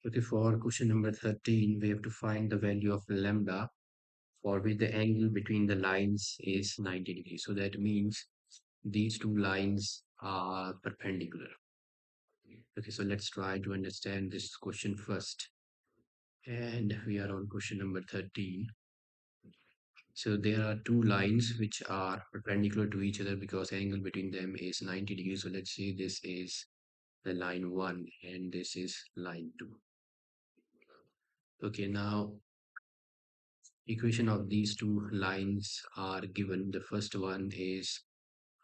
Okay, for question number 13, we have to find the value of lambda for which the angle between the lines is 90 degrees. So that means these two lines are perpendicular. Okay, so let's try to understand this question first. And we are on question number 13. So there are two lines which are perpendicular to each other because angle between them is 90 degrees. So let's say this is the line 1 and this is line 2. Okay, now equation of these two lines are given. The first one is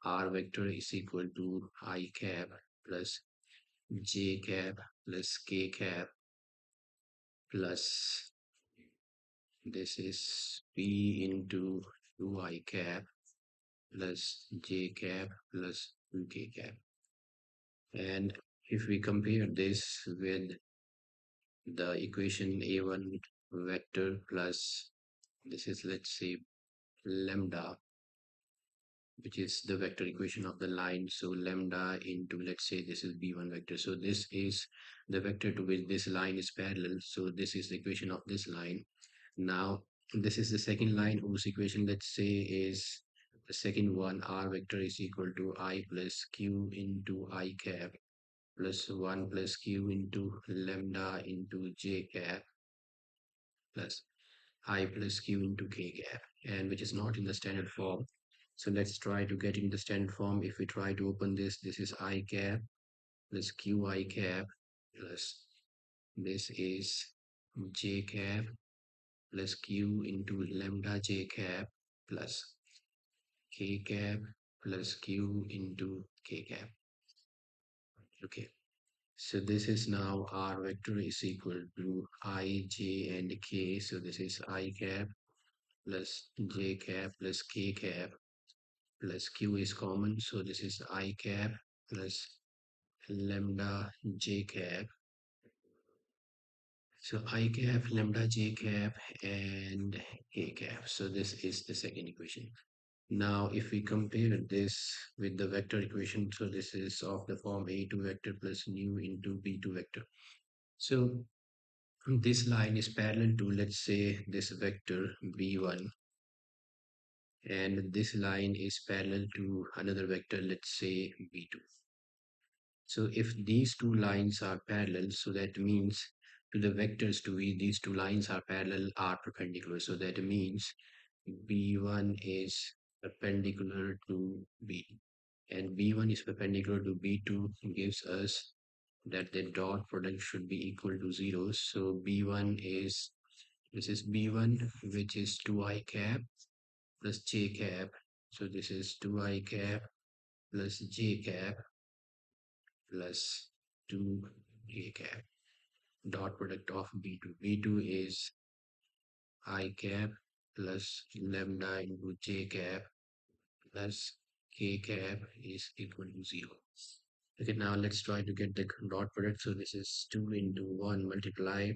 r vector is equal to I cap plus j cap plus k cap plus this is p into 2I cap plus j cap plus 2k cap. And if we compare this with the equation a1 vector plus this is, let's say, lambda, which is the vector equation of the line. So lambda into, let's say, this is b1 vector. So this is the vector to which this line is parallel. So this is the equation of this line. Now this is the second line whose equation, let's say, is the second one. R vector is equal to I plus q into I cap plus 1 plus q into lambda into j cap plus I plus q into k cap, and which is not in the standard form. So let's try to get in the standard form. If we try to open this, this is I cap plus qi cap plus this is j cap plus q into lambda j cap plus k cap plus q into k cap. Okay, so this is now r vector is equal to I, j, and k. So this is I cap plus j cap plus k cap plus q is common. So this is I cap plus lambda j cap. So I cap, lambda j cap, and k cap. So this is the second equation. Now, if we compare this with the vector equation, so this is of the form a2 vector plus nu into b2 vector. So this line is parallel to, let's say, this vector b1, and this line is parallel to another vector, let's say b2. So if these two lines are parallel, so that means to the vectors to which these two lines are parallel are perpendicular. So that means b1 is perpendicular to b2, and b1 is perpendicular to b2 gives us that the dot product should be equal to 0. So b1 is, this is b1, which is 2I cap plus j cap. So this is 2I cap plus j cap plus 2j cap. Dot product of b2. b2 is I cap plus lambda into j cap plus k cap is equal to 0. Okay, now let's try to get the dot product. So this is 2 into 1 multiply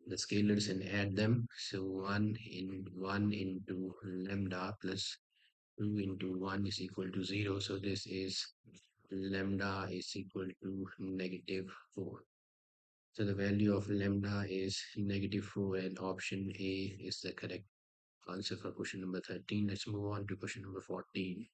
the scalars and add them. So 1 into lambda plus 2 into 1 is equal to 0. So this is lambda is equal to -4. So the value of lambda is -4, and option A is the correct answer for question number 13. Let's move on to question number 14.